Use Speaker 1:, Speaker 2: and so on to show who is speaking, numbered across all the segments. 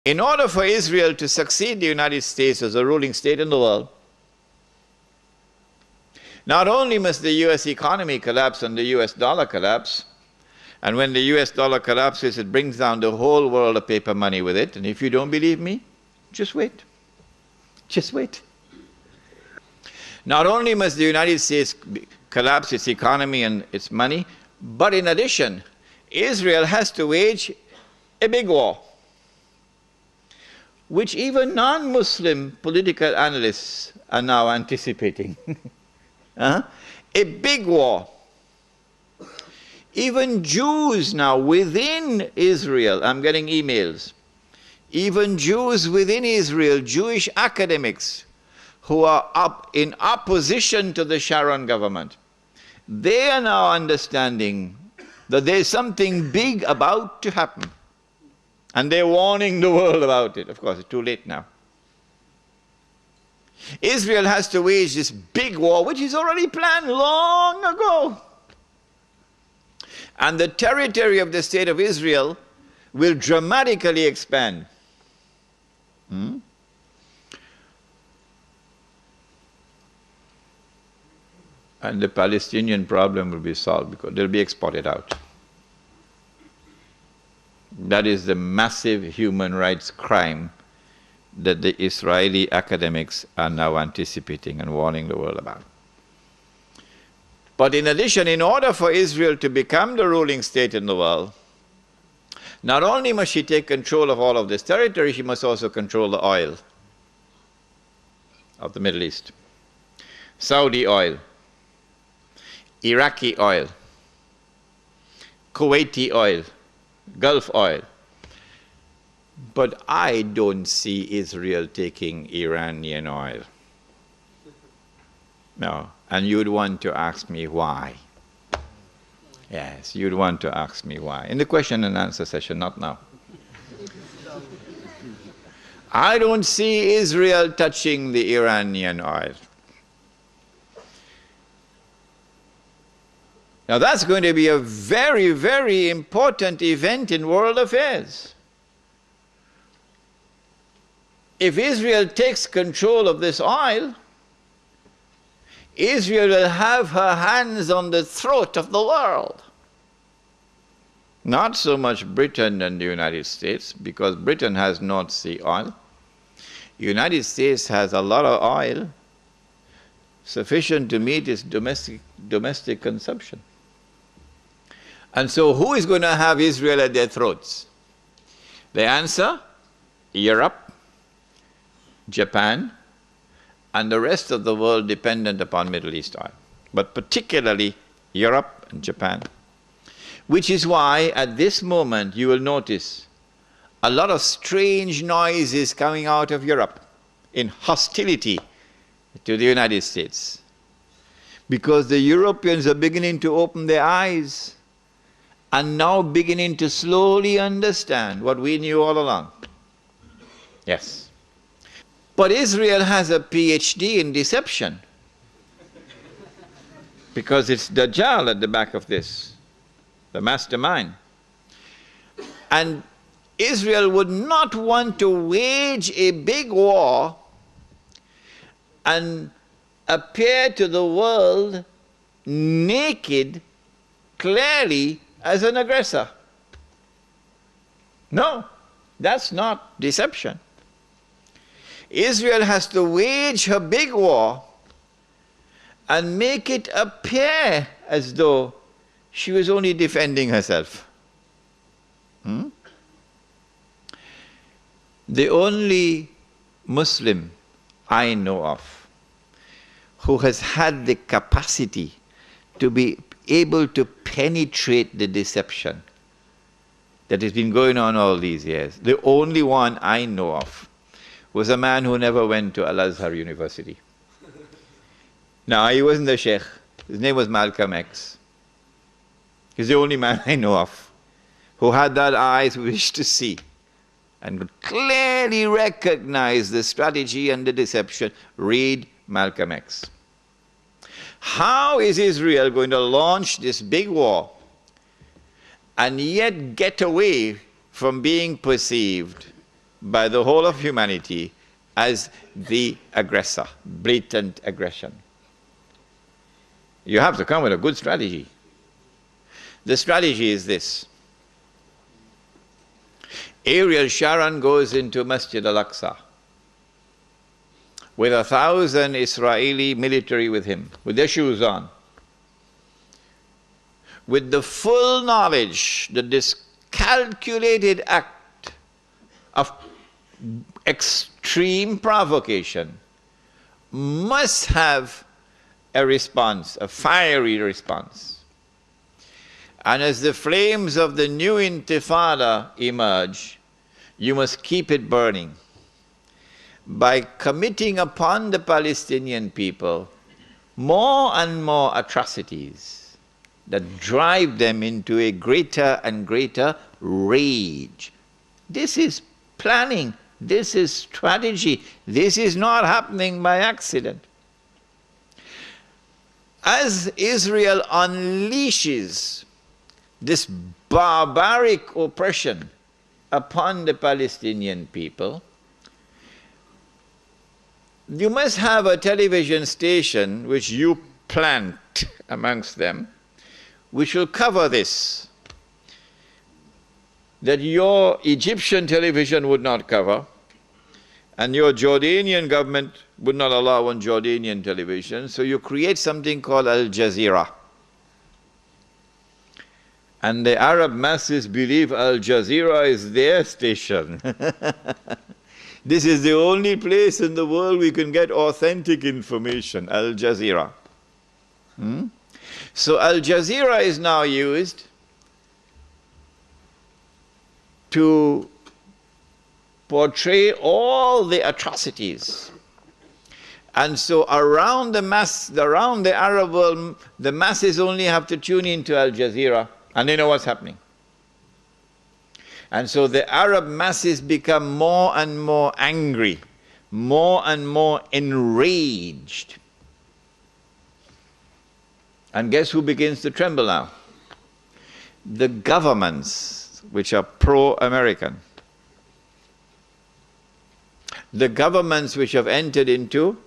Speaker 1: In order for Israel to succeed the United States as a ruling state in the world, not only must the US economy collapse and the US dollar collapse, and when the US dollar collapses, it brings down the whole world of paper money with it. And if you don't believe me, just wait. Just wait. Not only must the United States collapse its economy and its money, but in addition, Israel has to wage a big war, which even non-Muslim political analysts are now anticipating. A big war. Even Jews now within Israel, I'm getting emails, even Jews within Israel, Jewish academics who are in opposition to the Sharon government, they are now understanding that there's something big about to happen. And they're warning the world about it. Of course, it's too late now. Israel has to wage this big war, which is already planned long ago. And the territory of the state of Israel will dramatically expand. And the Palestinian problem will be solved because they'll be exported out. That is the massive human rights crime that the Israeli academics are now anticipating and warning the world about. But in addition, in order for Israel to become the ruling state in the world, not only must she take control of all of this territory, she must also control the oil of the Middle East. Saudi oil, Iraqi oil, Kuwaiti oil, Gulf oil. But I don't see Israel taking Iranian oil. No. And you'd want to ask me why. Yes, you'd want to ask me why. In the question and answer session, not now. I don't see Israel touching the Iranian oil. Now that's going to be a very, very important event in world affairs. If Israel takes control of this oil, Israel will have her hands on the throat of the world. Not so much Britain and the United States, because Britain has North Sea oil. The United States has a lot of oil, sufficient to meet its domestic consumption. And so who is going to have Israel at their throats? The answer, Europe, Japan, and the rest of the world dependent upon Middle East oil, but particularly Europe and Japan. Which is why at this moment you will notice a lot of strange noises coming out of Europe in hostility to the United States. Because the Europeans are beginning to open their eyes and now beginning to slowly understand what we knew all along. Yes. But Israel has a PhD in deception. Because it's Dajjal at the back of this, the mastermind. And Israel would not want to wage a big war and appear to the world naked, clearly, as an aggressor. No, that's not deception. Israel has to wage her big war and make it appear as though she was only defending herself. The only Muslim I know of who has had the capacity to be able to penetrate the deception that has been going on all these years, the only one I know of, was a man who never went to Al-Azhar University. Now, he wasn't a Sheikh. His name was Malcolm X. He's the only man I know of who had that eyes wish to see and could clearly recognize the strategy and the deception. Read Malcolm X. How is Israel going to launch this big war and yet get away from being perceived by the whole of humanity as the aggressor, blatant aggression. You have to come with a good strategy. The strategy is this. Ariel Sharon goes into Masjid al-Aqsa with 1,000 Israeli military with him, with their shoes on, with the full knowledge that this calculated act of extreme provocation must have a response, a fiery response. And as the flames of the new intifada emerge, you must keep it burning by committing upon the Palestinian people more and more atrocities that drive them into a greater and greater rage. This is planning. This is strategy. This is not happening by accident. As Israel unleashes this barbaric oppression upon the Palestinian people, you must have a television station which you plant amongst them, which will cover this, that your Egyptian television would not cover, and your Jordanian government would not allow on Jordanian television, so you create something called Al Jazeera. And the Arab masses believe Al Jazeera is their station. This is the only place in the world we can get authentic information, Al Jazeera. So Al Jazeera is now used to portray all the atrocities. And so around the Arab world, the masses only have to tune into Al Jazeera and they know what's happening. And so the Arab masses become more and more angry, more and more enraged. And guess who begins to tremble now? The governments which are pro-American. The governments which have entered into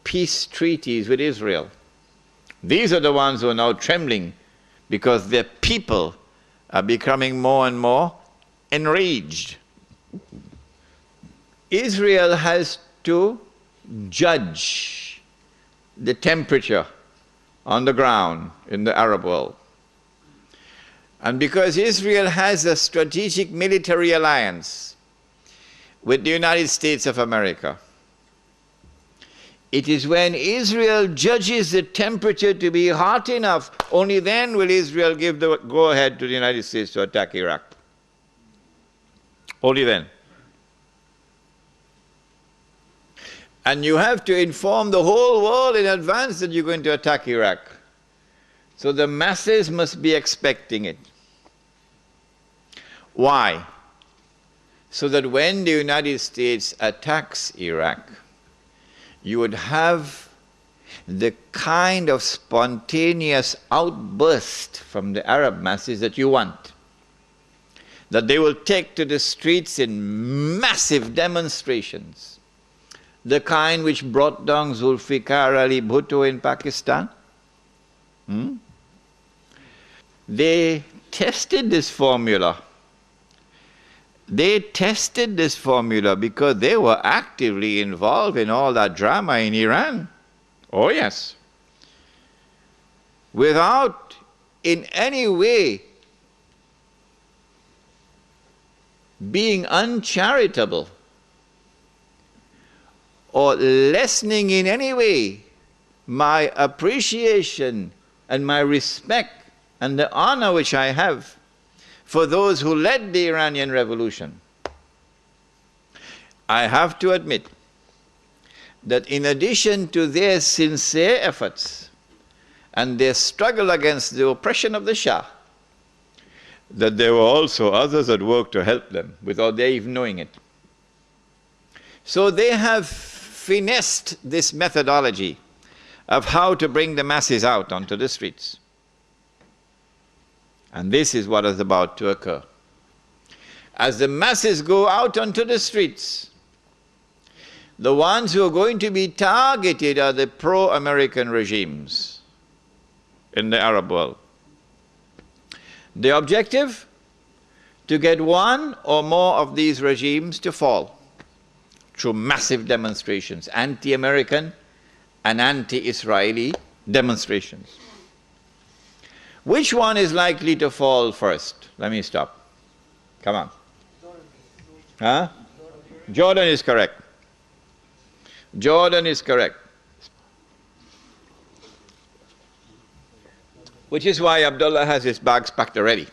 Speaker 1: peace treaties with Israel. These are the ones who are now trembling because their people are becoming more and more enraged. Israel has to judge the temperature on the ground in the Arab world. And because Israel has a strategic military alliance with the United States of America, it is when Israel judges the temperature to be hot enough, only then will Israel give the go-ahead to the United States to attack Iraq. Only then. And you have to inform the whole world in advance that you're going to attack Iraq. So the masses must be expecting it. Why? So that when the United States attacks Iraq, you would have the kind of spontaneous outburst from the Arab masses that you want. That they will take to the streets in massive demonstrations. The kind which brought down Zulfikar Ali Bhutto in Pakistan. They tested this formula. They tested this formula because they were actively involved in all that drama in Iran. Oh yes. Without in any way being uncharitable or lessening in any way my appreciation and my respect and the honor which I have for those who led the Iranian Revolution. I have to admit that in addition to their sincere efforts and their struggle against the oppression of the Shah, that there were also others that worked to help them without their even knowing it. So they have finessed this methodology of how to bring the masses out onto the streets. And this is what is about to occur. as the masses go out onto the streets, the ones who are going to be targeted are the pro-American regimes in the Arab world. The objective? To get one or more of these regimes to fall through massive demonstrations, anti-American and anti-Israeli demonstrations. Which one is likely to fall first? Let me stop. Come on. Huh? Jordan is correct. Jordan is correct. Which is why Abdullah has his bags packed already.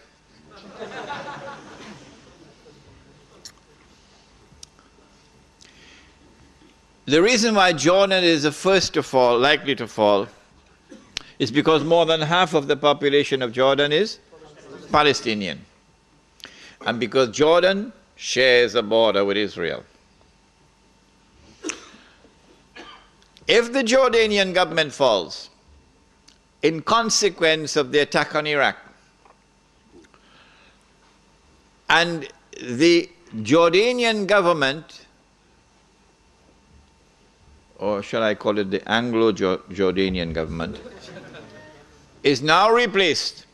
Speaker 1: The reason why Jordan is the first to fall, likely to fall, is because more than half of the population of Jordan is Palestinian. And because Jordan shares a border with Israel. If the Jordanian government falls, in consequence of the attack on Iraq, and the Jordanian government, or shall I call it the Anglo-Jordanian government, is now replaced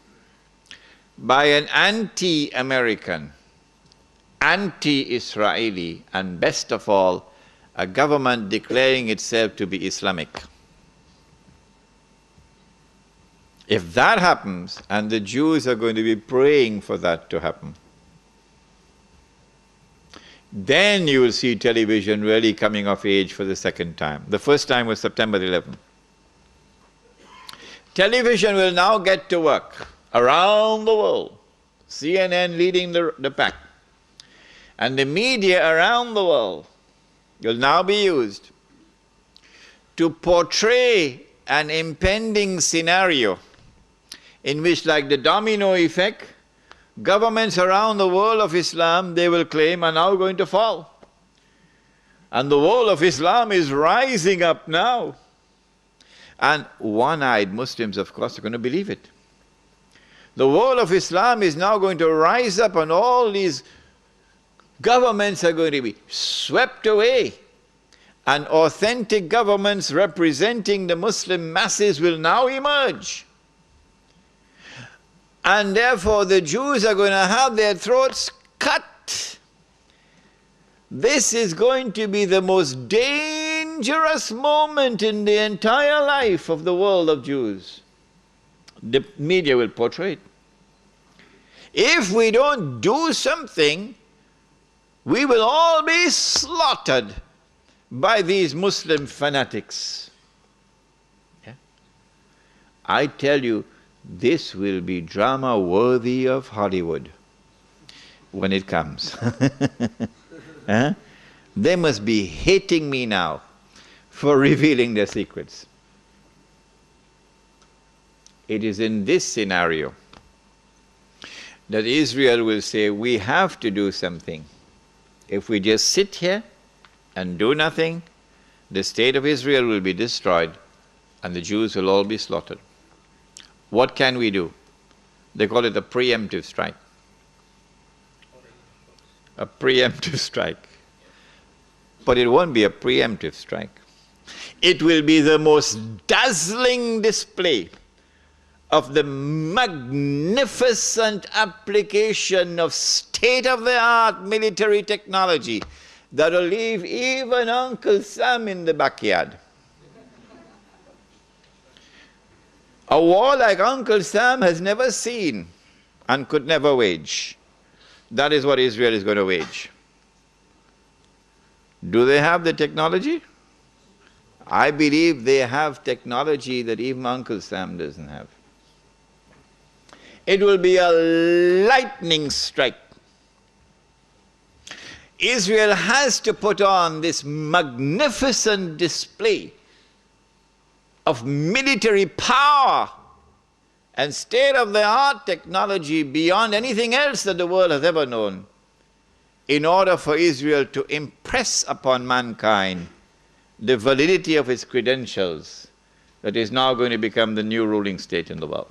Speaker 1: by an anti-American, anti-Israeli, and best of all, a government declaring itself to be Islamic. If that happens, and the Jews are going to be praying for that to happen, then you will see television really coming of age for the second time. The first time was September 11th. Television will now get to work around the world, CNN leading the pack, and the media around the world will now be used to portray an impending scenario in which, like the domino effect, governments around the world of Islam, they will claim, are now going to fall. And the world of Islam is rising up now. And one-eyed Muslims, of course, are going to believe it. The world of Islam is now going to rise up, and all these governments are going to be swept away. And authentic governments representing the Muslim masses will now emerge. And therefore the Jews are going to have their throats cut. This is going to be the most dangerous moment in the entire life of the world of Jews. The media will portray it. If we don't do something, we will all be slaughtered by these Muslim fanatics. Yeah? I tell you, this will be drama worthy of Hollywood when it comes. Huh? They must be hating me now for revealing their secrets. It is in this scenario that Israel will say, we have to do something. If we just sit here and do nothing, the state of Israel will be destroyed and the Jews will all be slaughtered. What can we do? They call it a preemptive strike. A preemptive strike. But it won't be a preemptive strike. It will be the most dazzling display of the magnificent application of state-of-the-art military technology that will leave even Uncle Sam in the backyard. A war like Uncle Sam has never seen and could never wage. That is what Israel is going to wage. Do they have the technology? I believe they have technology that even Uncle Sam doesn't have. It will be a lightning strike. Israel has to put on this magnificent display of military power and state-of-the-art technology beyond anything else that the world has ever known, in order for Israel to impress upon mankind the validity of its credentials that is now going to become the new ruling state in the world.